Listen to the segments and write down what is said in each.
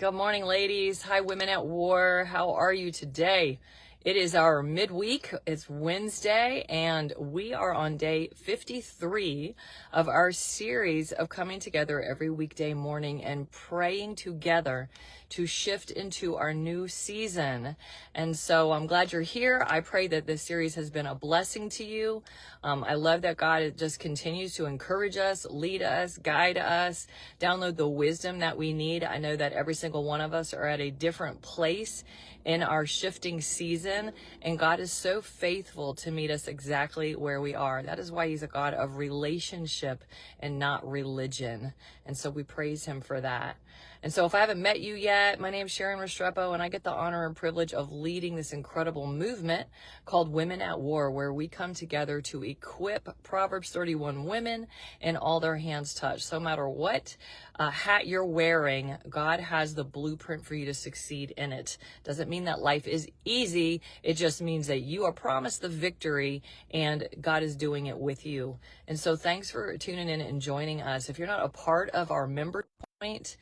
Good morning, ladies. Hi, Women at War. How are you today? It is our midweek. It's Wednesday, and we are on day 53 of our series of coming together every weekday morning and praying together to shift into our new season. And so I'm glad you're here. I pray that this series has been a blessing to you. I love that God just continues to encourage us, lead us, guide us, download the wisdom that we need. I know that every single one of us are at a different place in our shifting season, and God is so faithful to meet us exactly where we are. That is why He's a God of relationship and not religion. And so we praise Him for that. And so if I haven't met you yet, my name is Sharon Restrepo, and I get the honor and privilege of leading this incredible movement called Women at War, where we come together to equip Proverbs 31 women and all their hands touch. So no matter what hat you're wearing, God has the blueprint for you to succeed in it. Doesn't mean that life is easy. It just means that you are promised the victory, and God is doing it with you. And so thanks for tuning in and joining us. If you're not a part of our member point,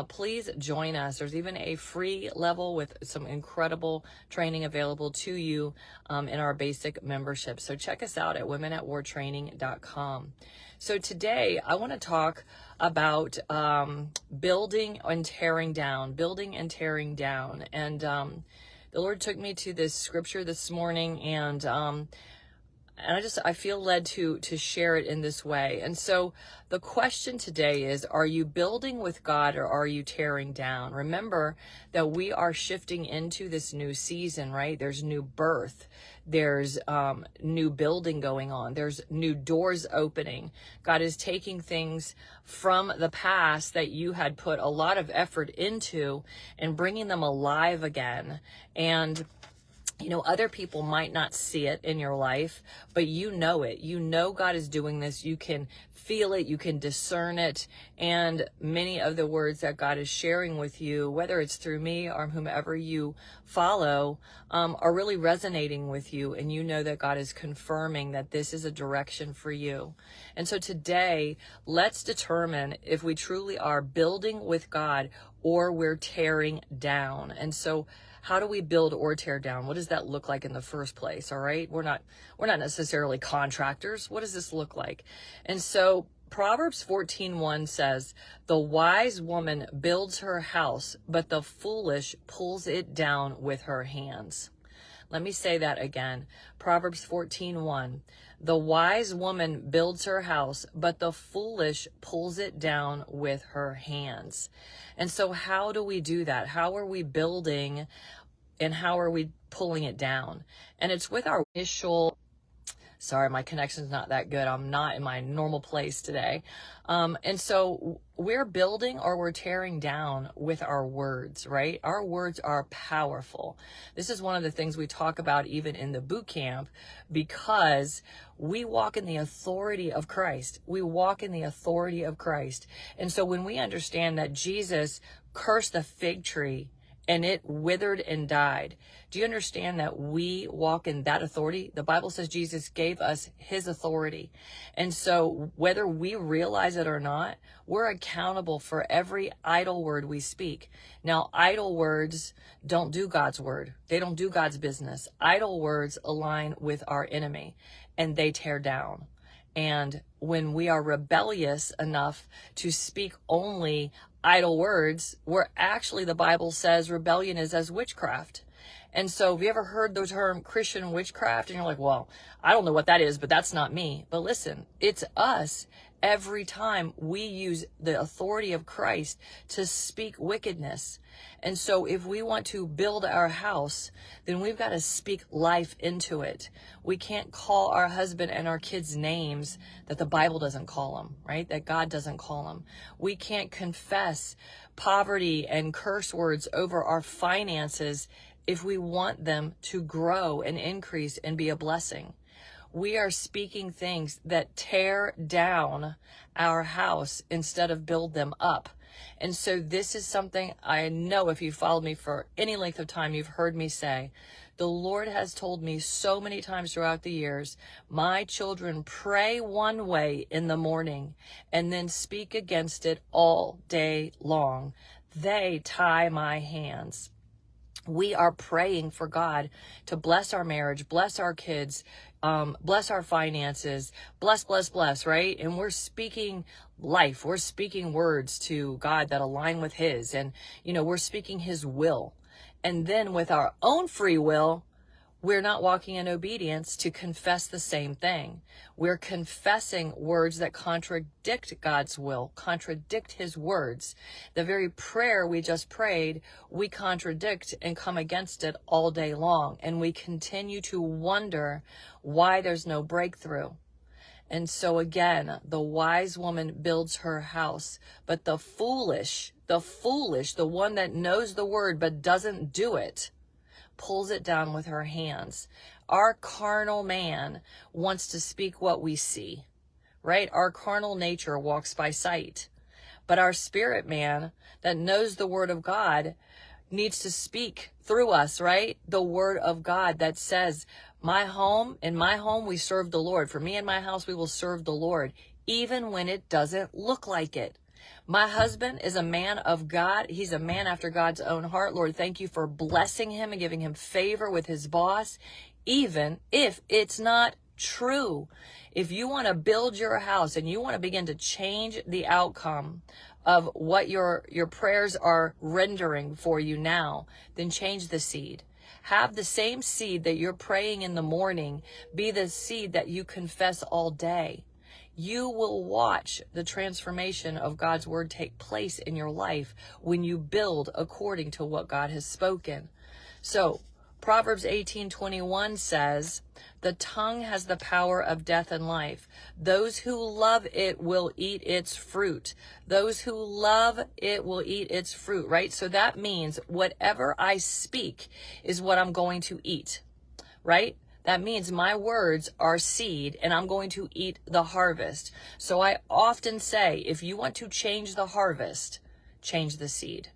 please join us. There's even a free level with some incredible training available to you in our basic membership. So check us out at womenatwartraining.com. So today I want to talk about building and tearing down. And the Lord took me to this scripture this morning, and I feel led to share it in this way. And so the question today is, are you building with God or are you tearing down? Remember that we are shifting into this new season, right? There's new birth. There's new building going on. There's new doors opening. God is taking things from the past that you had put a lot of effort into and bringing them alive again. And other people might not see it in your life, but you know it. You know God is doing this. You can feel it. You can discern it. And many of the words that God is sharing with you, whether it's through me or whomever you follow, are really resonating with you. And you know that God is confirming that this is a direction for you. And so today, let's determine if we truly are building with God or we're tearing down. And so how do we build or tear down? What does that look like in the first place? All right. We're not necessarily contractors. What does this look like? And so Proverbs 14:1 says, "The wise woman builds her house, but the foolish pulls it down with her hands." Let me say that again. Proverbs 14:1. "The wise woman builds her house, but the foolish pulls it down with her hands." And so how do we do that? How are we building and how are we pulling it down? And it's with our initial... Sorry, my connection's not that good. I'm not in my normal place today. And so we're building or we're tearing down with our words, right? Our words are powerful. This is one of the things we talk about even in the boot camp, because we walk in the authority of Christ. We walk in the authority of Christ. And so when we understand that Jesus cursed the fig tree and it withered and died, do you understand that we walk in that authority? The Bible says Jesus gave us His authority. And so whether we realize it or not, we're accountable for every idle word we speak. Now, idle words don't do God's word. They don't do God's business. Idle words align with our enemy, and they tear down. And when we are rebellious enough to speak only idle words, the Bible says rebellion is as witchcraft. And so have you ever heard the term Christian witchcraft? And you're like, well, I don't know what that is, but that's not me. But listen, it's us every time we use the authority of Christ to speak wickedness. And so if we want to build our house, then we've got to speak life into it. We can't call our husband and our kids names that the Bible doesn't call them, right? That God doesn't call them. We can't confess poverty and curse words over our finances if we want them to grow and increase and be a blessing. We are speaking things that tear down our house instead of build them up. And so this is something I know, if you followed me for any length of time, you've heard me say. The Lord has told me so many times throughout the years, my children, pray one way in the morning and then speak against it all day long. They tie my hands. We are praying for God to bless our marriage, bless our kids, bless our finances, bless, right? And we're speaking life. We're speaking words to God that align with his. And, we're speaking his will. And then with our own free will, we're not walking in obedience to confess the same thing. We're confessing words that contradict God's will, contradict his words. The very prayer we just prayed, we contradict and come against it all day long. And we continue to wonder why there's no breakthrough. And so again, the wise woman builds her house, but the foolish, the one that knows the word but doesn't do it, pulls it down with her hands. Our carnal man wants to speak what we see, right? Our carnal nature walks by sight. But our spirit man that knows the word of God needs to speak through us, right? The word of God that says, in my home, we serve the Lord. For me and my house, we will serve the Lord, even when it doesn't look like it. My husband is a man of God. He's a man after God's own heart. Lord, thank you for blessing him and giving him favor with his boss, even if it's not true. If you want to build your house and you want to begin to change the outcome of what your prayers are rendering for you now, then change the seed. Have the same seed that you're praying in the morning be the seed that you confess all day. You will watch the transformation of God's word take place in your life when you build according to what God has spoken. So Proverbs 18:21 says, the tongue has the power of death and life. Those who love it will eat its fruit. Those who love it will eat its fruit, right? So that means whatever I speak is what I'm going to eat, right? That means my words are seed and I'm going to eat the harvest. So I often say, if you want to change the harvest, change the seed.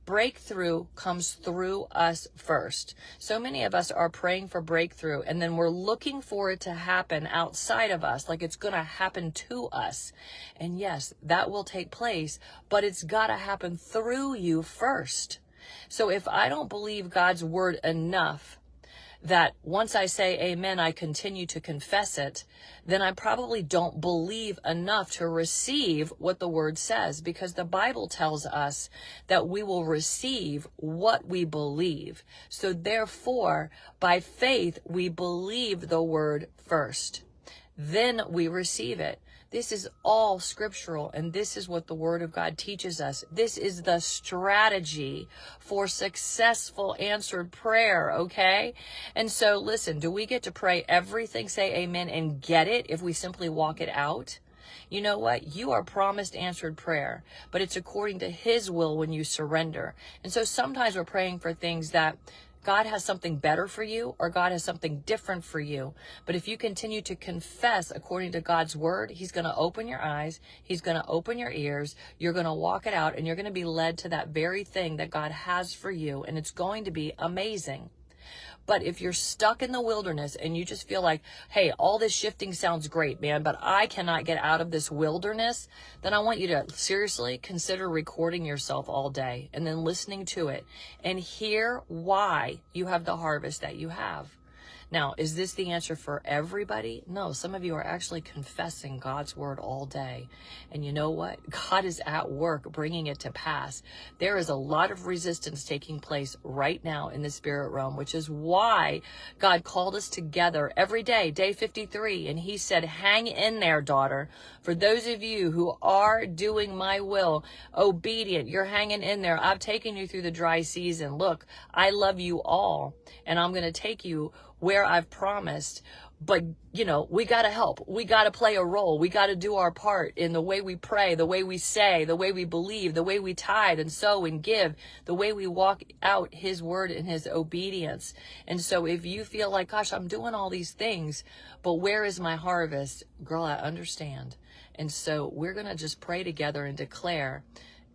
Breakthrough comes through us first. So many of us are praying for breakthrough and then we're looking for it to happen outside of us, like it's going to happen to us. And yes, that will take place, but it's got to happen through you first. So if I don't believe God's word enough, that once I say amen, I continue to confess it, then I probably don't believe enough to receive what the word says, because the Bible tells us that we will receive what we believe. So therefore, by faith, we believe the word first. Then we receive it. This is all scriptural, and this is what the word of God teaches us. This is the strategy for successful answered prayer, okay? And so listen, do we get to pray everything, say amen, and get it if we simply walk it out? You know what? You are promised answered prayer, but it's according to his will when you surrender. And so sometimes we're praying for things that God has something better for you, or God has something different for you. But if you continue to confess according to God's word, he's going to open your eyes. He's going to open your ears. You're going to walk it out, and you're going to be led to that very thing that God has for you. And it's going to be amazing. But if you're stuck in the wilderness and you just feel like, hey, all this shifting sounds great, man, but I cannot get out of this wilderness, then I want you to seriously consider recording yourself all day and then listening to it and hear why you have the harvest that you have. Now, is this the answer for everybody? No, some of you are actually confessing God's word all day. And you know what? God is at work bringing it to pass. There is a lot of resistance taking place right now in the spirit realm, which is why God called us together every day, day 53. And he said, hang in there, daughter. For those of you who are doing my will, obedient, you're hanging in there. I've taken you through the dry season. Look, I love you all, and I'm going to take you where I've promised. But, we got to help. We got to play a role. We got to do our part in the way we pray, the way we say, the way we believe, the way we tithe and sow and give, the way we walk out his word and his obedience. And so if you feel like, gosh, I'm doing all these things, but where is my harvest? Girl, I understand. And so we're going to just pray together and declare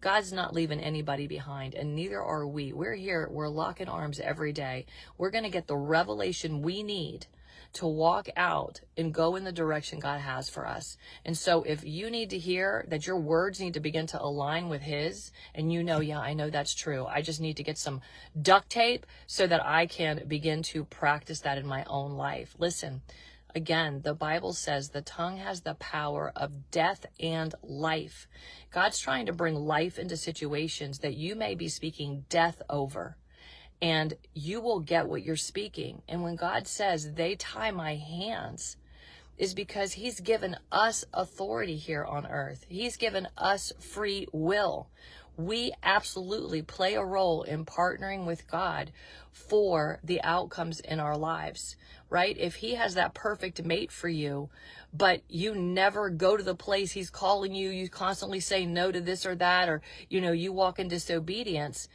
God's not leaving anybody behind, and neither are we. We're here. We're locking arms every day. We're going to get the revelation we need to walk out and go in the direction God has for us. And so if you need to hear that your words need to begin to align with his, and you know, yeah, I know that's true. I just need to get some duct tape so that I can begin to practice that in my own life. Listen, again, the Bible says the tongue has the power of death and life. God's trying to bring life into situations that you may be speaking death over. And you will get what you're speaking. And when God says they tie my hands, is because he's given us authority here on earth. He's given us free will. We absolutely play a role in partnering with God for the outcomes in our lives, right? If he has that perfect mate for you, but you never go to the place he's calling you, you constantly say no to this or that, or, you walk in disobedience,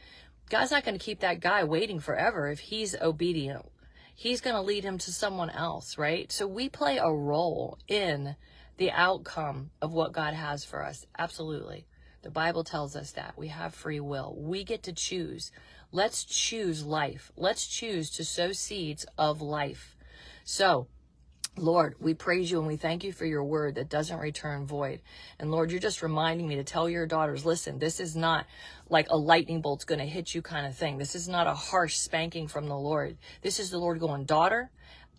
God's not going to keep that guy waiting forever if he's obedient. He's going to lead him to someone else, right? So we play a role in the outcome of what God has for us. Absolutely. The Bible tells us that we have free will. We get to choose. Let's choose life. Let's choose to sow seeds of life. So, Lord, we praise you and we thank you for your word that doesn't return void. And Lord, you're just reminding me to tell your daughters, listen, this is not like a lightning bolt's going to hit you kind of thing. This is not a harsh spanking from the Lord. This is the Lord going, daughter,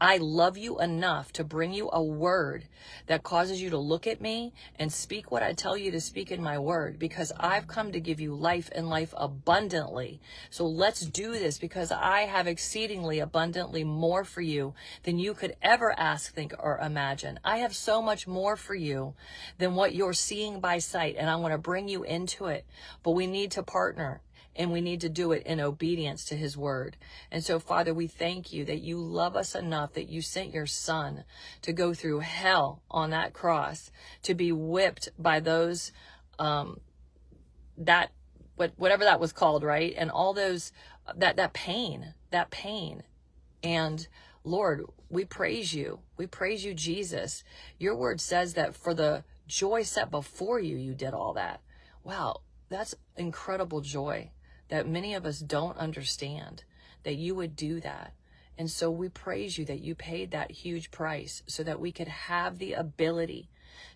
I love you enough to bring you a word that causes you to look at me and speak what I tell you to speak in my word, because I've come to give you life and life abundantly. So let's do this, because I have exceedingly abundantly more for you than you could ever ask, think, or imagine. I have so much more for you than what you're seeing by sight, and I want to bring you into it. But we need to partner. And we need to do it in obedience to his word. And so, Father, we thank you that you love us enough that you sent your son to go through hell on that cross, to be whipped by those, whatever that was called, right? And all those, that pain. And Lord, we praise you. We praise you, Jesus. Your word says that for the joy set before you, you did all that. Wow, that's incredible joy that many of us don't understand, that you would do that. And so we praise you that you paid that huge price so that we could have the ability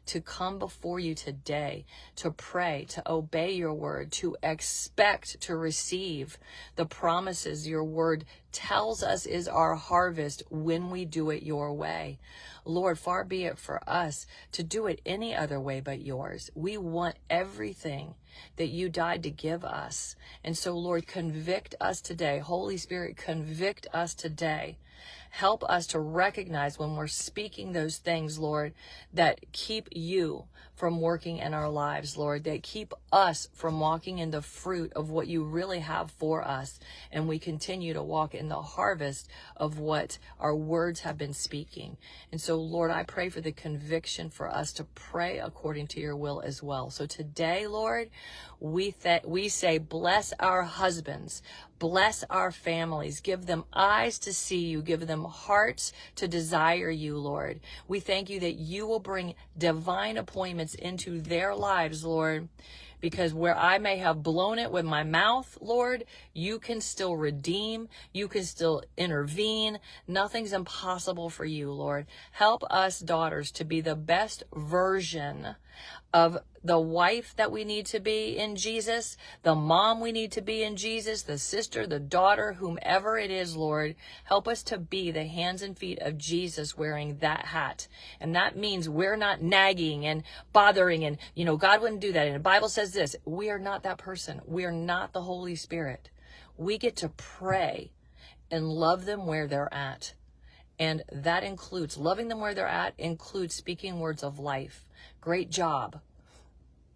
to come before you today, to pray, to obey your word, to expect to receive the promises your word tells us is our harvest when we do it your way. Lord, far be it for us to do it any other way but yours. We want everything that you died to give us. And so, Lord, convict us today. Holy Spirit, convict us today. Help us to recognize when we're speaking those things, Lord, that keep you from working in our lives, Lord, that keep us from walking in the fruit of what you really have for us. And we continue to walk in the harvest of what our words have been speaking. And so, Lord, I pray for the conviction for us to pray according to your will as well. So today, Lord, we say, bless our husbands, bless our families, give them eyes to see you, give them hearts to desire you, Lord. We thank you that you will bring divine appointments into their lives, Lord, because where I may have blown it with my mouth, Lord, you can still redeem, you can still intervene. Nothing's impossible for you, Lord. Help us, daughters, to be the best version of the wife that we need to be in Jesus, the mom we need to be in Jesus, the sister, the daughter, whomever it is, Lord. Help us to be the hands and feet of Jesus wearing that hat. And that means we're not nagging and bothering, and, God wouldn't do that. And the Bible says this, we are not that person. We are not the Holy Spirit. We get to pray and love them where they're at. And that includes loving them where they're at, includes speaking words of life. Great job.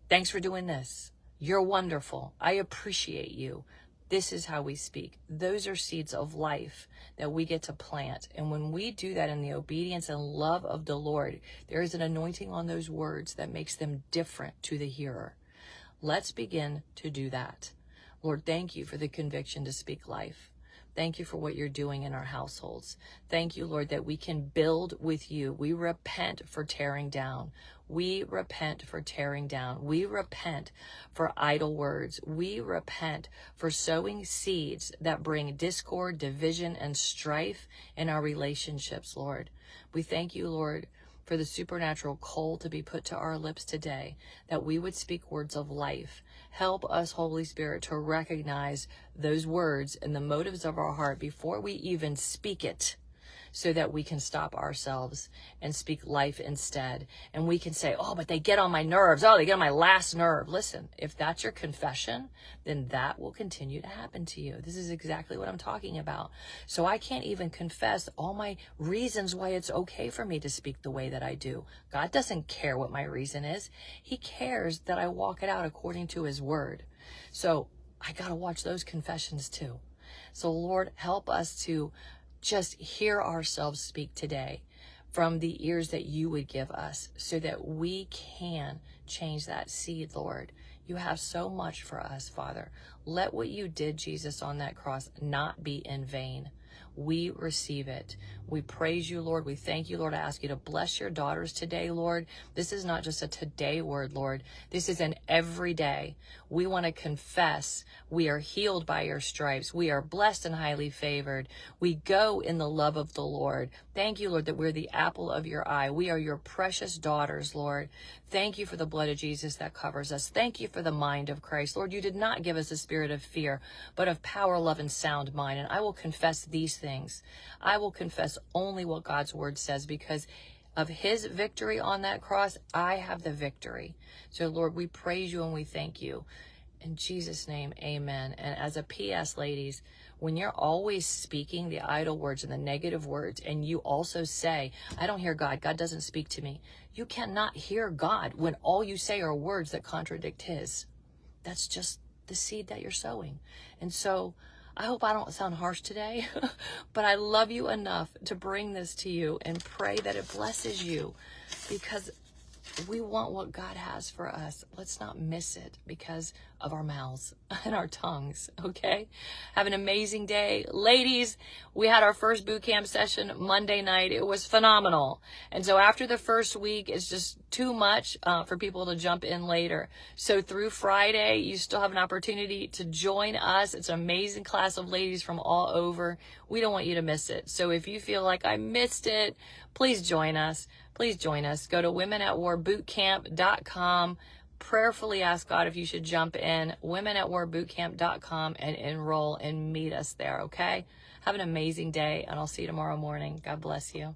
Thanks for doing this. You're wonderful. I appreciate you. This is how we speak. Those are seeds of life that we get to plant. And when we do that in the obedience and love of the Lord, there is an anointing on those words that makes them different to the hearer. Let's begin to do that. Lord, thank you for the conviction to speak life. Thank you for what you're doing in our households. Thank you, Lord, that we can build with you. We repent for tearing down. We repent for tearing down. We repent for idle words. We repent for sowing seeds that bring discord, division, and strife in our relationships, Lord. We thank you, Lord, for the supernatural coal to be put to our lips today, that we would speak words of life. Help us, Holy Spirit, to recognize those words and the motives of our heart before we even speak it, so that we can stop ourselves and speak life instead. And we can say, oh, but they get on my nerves. Oh, they get on my last nerve. Listen, if that's your confession, then that will continue to happen to you. This is exactly what I'm talking about. So I can't even confess all my reasons why it's okay for me to speak the way that I do. God doesn't care what my reason is. He cares that I walk it out according to his word. So I got to watch those confessions too. So Lord, help us to just hear ourselves speak today from the ears that you would give us, so that we can change that seed, Lord. You have so much for us, Father. Let what you did, Jesus, on that cross not be in vain. We receive it. We praise you, Lord. We thank you, Lord. I ask you to bless your daughters today, Lord. This is not just a today word, Lord. This is an everyday. We want to confess we are healed by your stripes. We are blessed and highly favored. We go in the love of the Lord. Thank you, Lord, that we're the apple of your eye. We are your precious daughters, Lord. Thank you for the blood of Jesus that covers us. Thank you for the mind of Christ. Lord, you did not give us a spirit of fear, but of power, love, and sound mind. And I will confess these things. I will confess only what God's word says, because of his victory on that cross, I have the victory. So, Lord, we praise you and we thank you. In Jesus' name, amen. And as a PS, ladies, when you're always speaking the idle words and the negative words, and you also say, I don't hear God, God doesn't speak to me, you cannot hear God when all you say are words that contradict his. That's just the seed that you're sowing. And so I hope I don't sound harsh today, but I love you enough to bring this to you and pray that it blesses you, because we want what God has for us. Let's not miss it because of our mouths and our tongues, okay? Have an amazing day. Ladies, we had our first boot camp session Monday night. It was phenomenal. And so after the first week, it's just too much for people to jump in later. So through Friday, you still have an opportunity to join us. It's an amazing class of ladies from all over. We don't want you to miss it. So if you feel like I missed it, please join us. Please join us. Go to womenatwarbootcamp.com. Prayerfully ask God if you should jump in. womenatwarbootcamp.com and enroll and meet us there, okay? Have an amazing day, and I'll see you tomorrow morning. God bless you.